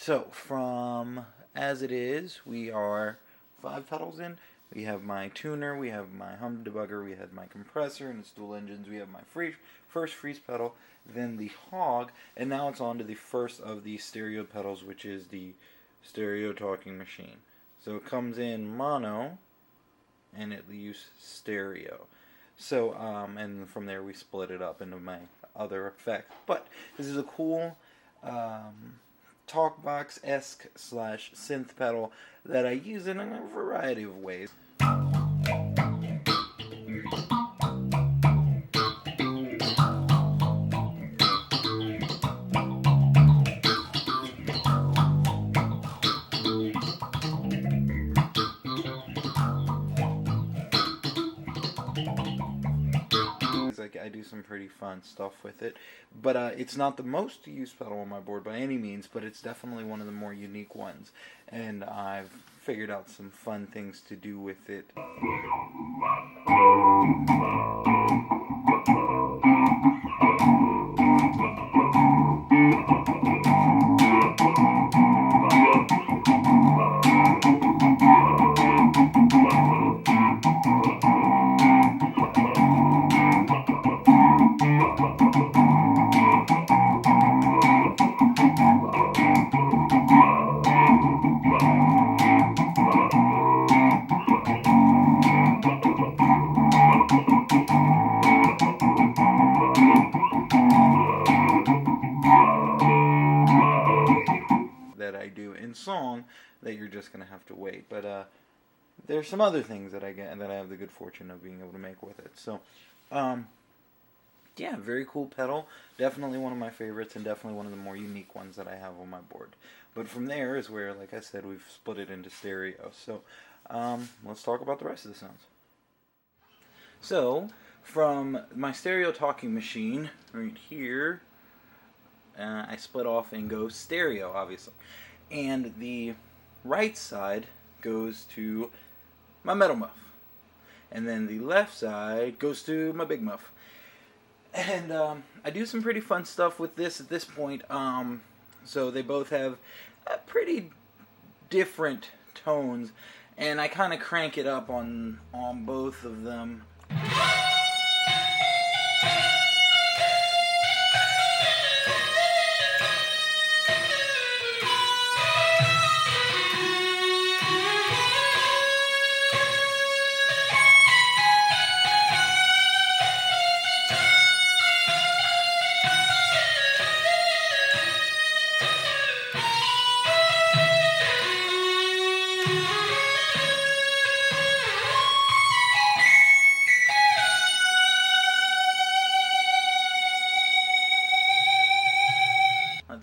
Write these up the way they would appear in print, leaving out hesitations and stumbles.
So from as it is, we are 5 pedals in. We have my tuner, we have my hum debugger, we have my compressor and its dual engines, we have my first freeze pedal, then the hog, and now it's on to the first of the stereo pedals, which is the stereo talking machine. So it comes in mono, and it leaves stereo. So, and from there we split it up into my other effects. But this is a cool talkbox-esque / synth pedal that I use in a variety of ways. I do some pretty fun stuff with it, but it's not the most used pedal on my board by any means, but it's definitely one of the more unique ones, and I've figured out some fun things to do with it. That I do in song that you're just gonna have to wait, but there's some other things that I get and that I have the good fortune of being able to make with it. So yeah, very cool pedal, definitely one of my favorites and definitely one of the more unique ones that I have on my board. But from there is where, like I said, we've split it into stereo. So let's talk about the rest of the sounds. So from my stereo talking machine right here, I split off and go stereo, obviously. And the right side goes to my metal muff. And then the left side goes to my big muff. And I do some pretty fun stuff with this at this point. So they both have pretty different tones. And I kind of crank it up on both of them.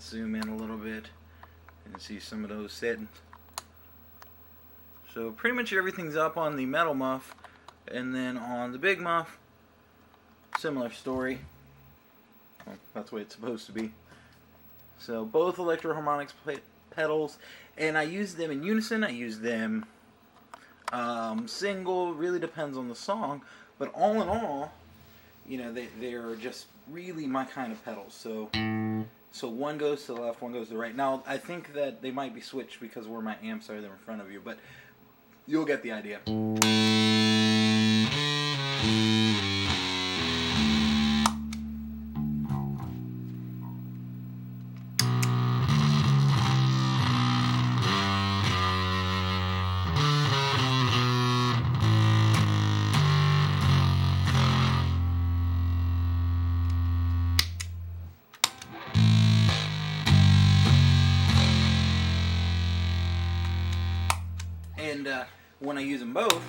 Zoom in a little bit and see some of those settings. So pretty much everything's up on the metal muff, and then on the big muff, similar story. Well, that's the way it's supposed to be. So both electro-harmonics pedals, and I use them in unison, I use them single, really depends on the song, but all in all, you know, they're just really my kind of pedals. So one goes to the left, one goes to the right. Now, I think that they might be switched because where my amps are, they're in front of you, but you'll get the idea. And when I use them both,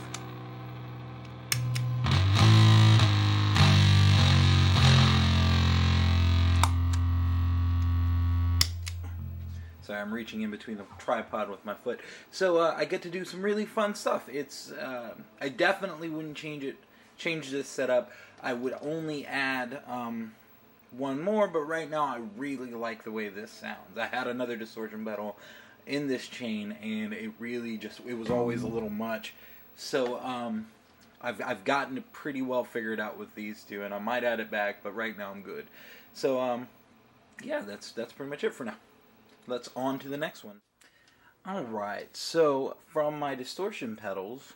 sorry, I'm reaching in between the tripod with my foot. So I get to do some really fun stuff. It's I definitely wouldn't change this setup. I would only add one more, but right now I really like the way this sounds. I had another distortion pedal in this chain, and it really it was always a little much. So I've gotten it pretty well figured out with these two, and I might add it back, but right now I'm good. So yeah, that's pretty much it for now. let's on to the next one. Alright, so from my distortion pedals,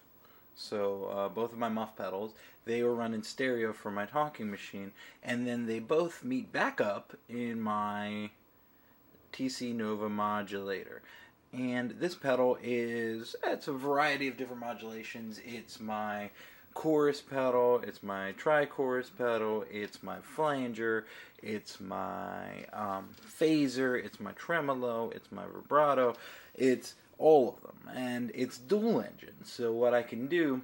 so both of my Muff pedals, they were run in stereo for my talking machine, and then they both meet back up in my TC Nova Modulator. And this pedal it's a variety of different modulations. It's my chorus pedal, it's my tri-chorus pedal, it's my flanger, it's my phaser, it's my tremolo, it's my vibrato, it's all of them, and it's dual engine. So what I can do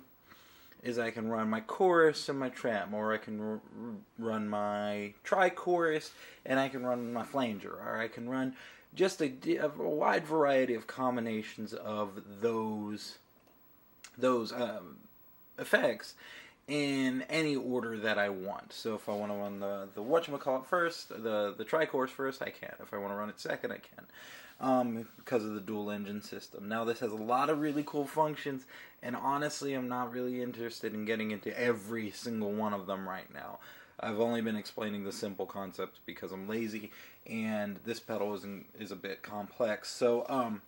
is I can run my chorus and my trem, or I can run my tri-chorus and I can run my flanger, or I can run just a wide variety of combinations of those effects in any order that I want. So if I want to run the whatchamacallit first, the tri-chorus first, I can. If I want to run it second, I can. Because of the dual engine system. Now this has a lot of really cool functions, and honestly I'm not really interested in getting into every single one of them right now. I've only been explaining the simple concepts because I'm lazy, and this pedal is a bit complex. So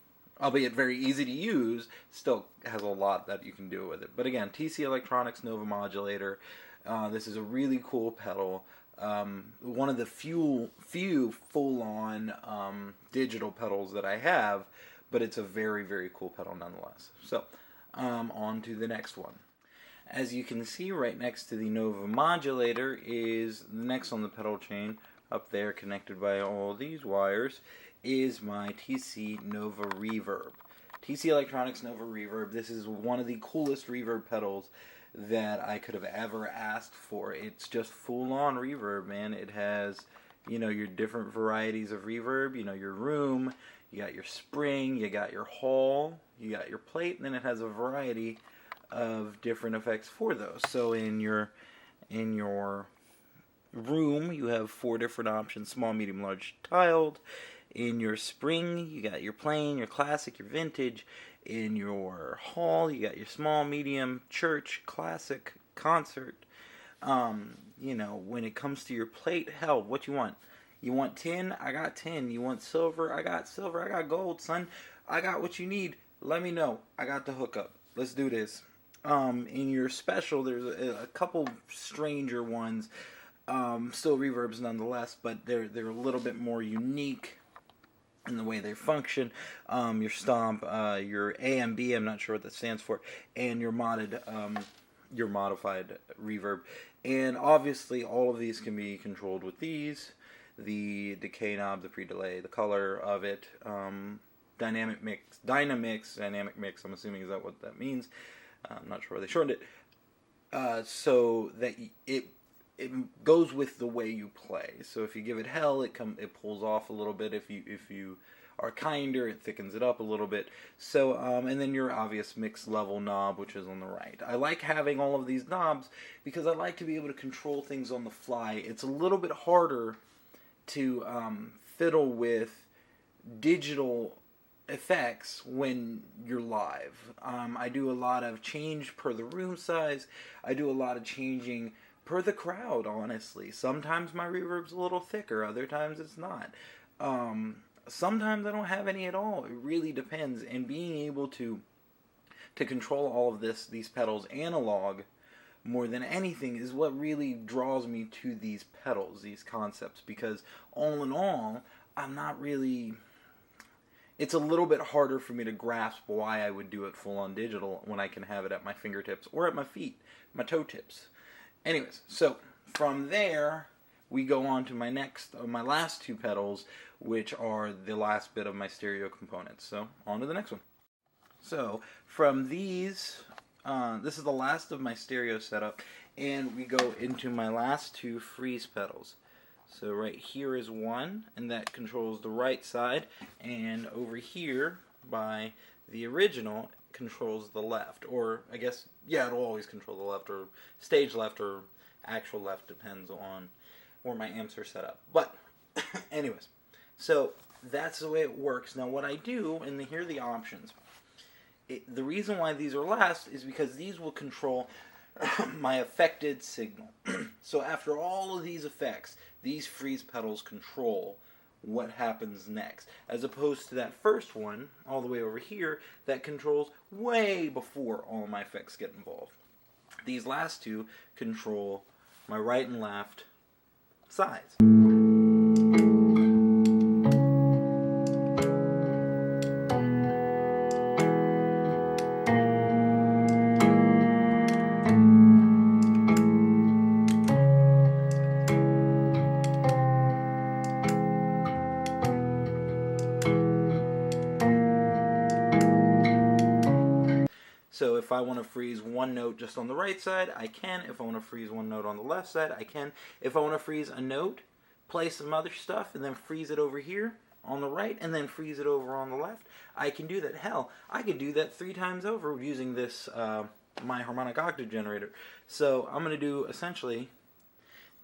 albeit very easy to use, still has a lot that you can do with it. But again, TC Electronics Nova Modulator. This is a really cool pedal. One of the few full-on digital pedals that I have, but it's a very, very cool pedal nonetheless. So, on to the next one. As you can see, right next to the Nova Modulator is the next on the pedal chain, up there connected by all these wires, is my TC Nova Reverb. TC Electronics Nova Reverb. This is one of the coolest reverb pedals that I could have ever asked for. It's just full-on reverb, man. It has, you know, your different varieties of reverb, you know, your room, you got your spring, you got your hall, you got your plate, and then it has a variety of different effects for those. So in your room, you have 4 different options: small, medium, large, tiled. In your spring, you got your plain, your classic, your vintage. In your hall, you got your small, medium, church, classic, concert. You know, when it comes to your plate, hell, what you want? You want tin? I got tin. You want silver? I got silver. I got gold, son. I got what you need. Let me know. I got the hookup. Let's do this. In your special, there's a couple stranger ones. Still reverbs nonetheless, but they're a little bit more unique in the way they function. Your stomp, your AMB, I'm not sure what that stands for, and your modified reverb. And obviously all of these can be controlled with these: the decay knob, the pre-delay, the color of it, dynamic mix, dynamic mix, I'm assuming is that what that means. I'm not sure why they shortened it. So that it goes with the way you play. So if you give it hell, it pulls off a little bit. If you are kinder, it thickens it up a little bit. So and then your obvious mix level knob, which is on the right. I like having all of these knobs because I like to be able to control things on the fly. It's a little bit harder to fiddle with digital effects when you're live. I do a lot of change per the room size. I do a lot of changing per the crowd, honestly. Sometimes my reverb's a little thicker, other times it's not. Sometimes I don't have any at all. It really depends. And being able to control all of these pedals analog more than anything is what really draws me to these pedals, these concepts, because all in all, I'm not really... It's a little bit harder for me to grasp why I would do it full on digital when I can have it at my fingertips or at my feet, my toe tips. Anyways, so from there we go on to my last 2 pedals, which are the last bit of my stereo components. So on to the next one. So from these, this is the last of my stereo setup, and we go into my last 2 freeze pedals. So right here is one, and that controls the right side, and over here by the original controls the left, or I guess, yeah, it'll always control the left, or stage left, or actual left, depends on where my amps are set up. But anyways, so that's the way it works. Now what I do, and here are the options. The reason why these are last is because these will control my affected signal. So after all of these effects, these freeze pedals control what happens next, as opposed to that first one all the way over here that controls way before all my effects get involved. These last two control my right and left sides. So if I want to freeze one note just on the right side, I can. If I want to freeze one note on the left side, I can. If I want to freeze a note, play some other stuff, and then freeze it over here on the right, and then freeze it over on the left, I can do that. Hell, I could do that 3 times over using this my harmonic octave generator. So I'm going to do, essentially,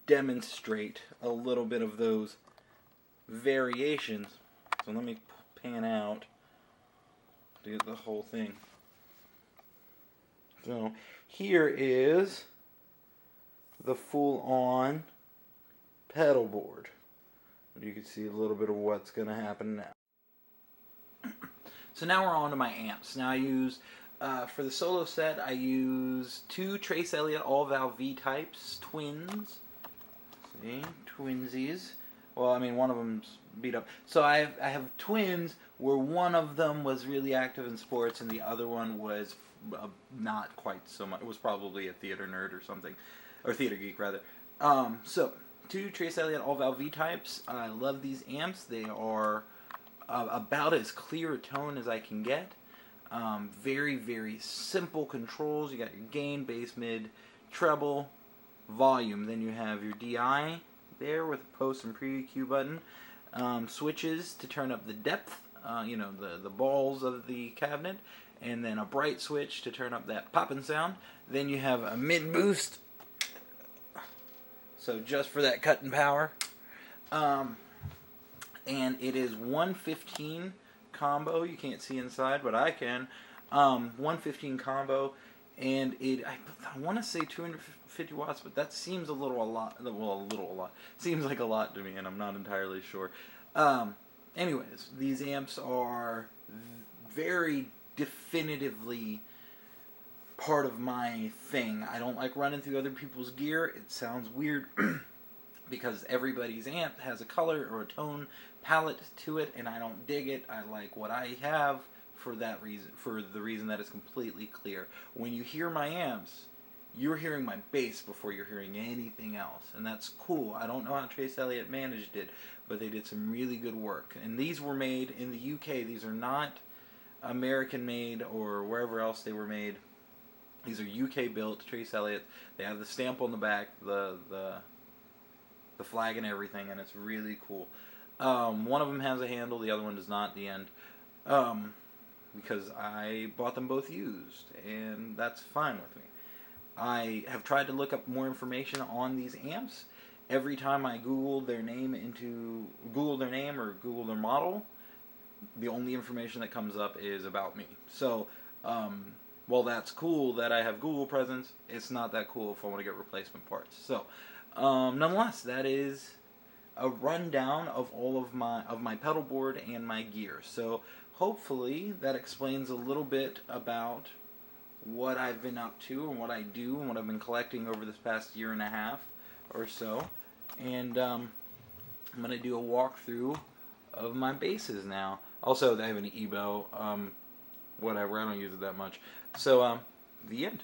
demonstrate a little bit of those variations. So let me pan out to get the whole thing. So here is the full-on pedal board. You can see a little bit of what's going to happen now. So now we're on to my amps. Now I use, for the solo set, I use 2 Trace Elliot all-valve V-types, twins. See, twinsies. Well, I mean, one of them's beat up. So I have twins where one of them was really active in sports and the other one was not quite so much. It was probably a theater nerd or something, or theater geek rather. So 2 Trace Elliot all-valve V-types. I love these amps. They are about as clear a tone as I can get. Very, very simple controls. You got your gain, bass, mid, treble, volume. Then you have your DI there with a post and pre-EQ button. Switches to turn up the depth, you know, the balls of the cabinet. And then a bright switch to turn up that popping sound. Then you have a mid boost, so just for that cutting power. And it is 115 combo. You can't see inside, but I can. 115 combo, and I want to say 250 watts, but that seems a lot. Well, a lot. Seems like a lot to me, and I'm not entirely sure. Anyways, these amps are very definitively part of my thing. I don't like running through other people's gear. It sounds weird because everybody's amp has a color or a tone palette to it, and I don't dig it. I like what I have for that reason, for the reason that it's completely clear. When you hear my amps, you're hearing my bass before you're hearing anything else, and that's cool. I don't know how Trace Elliot managed it, but they did some really good work. And these were made in the UK. These are not American made or wherever else they were made. These are UK built Trace Elliot. They have the stamp on the back, the flag and everything, and it's really cool. One of them has a handle, the other one does not at the end, because I bought them both used, and that's fine with me. I have tried to look up more information on these amps. Every time I Google their name or Google their model, the only information that comes up is about me. So, while that's cool that I have Google presence, it's not that cool if I want to get replacement parts. So, nonetheless, that is a rundown of all of my pedal board and my gear. So, hopefully, that explains a little bit about what I've been up to and what I do and what I've been collecting over this past year and a half or so. And I'm going to do a walkthrough of my basses now. Also, I have an EBO, whatever, I don't use it that much. So, the end.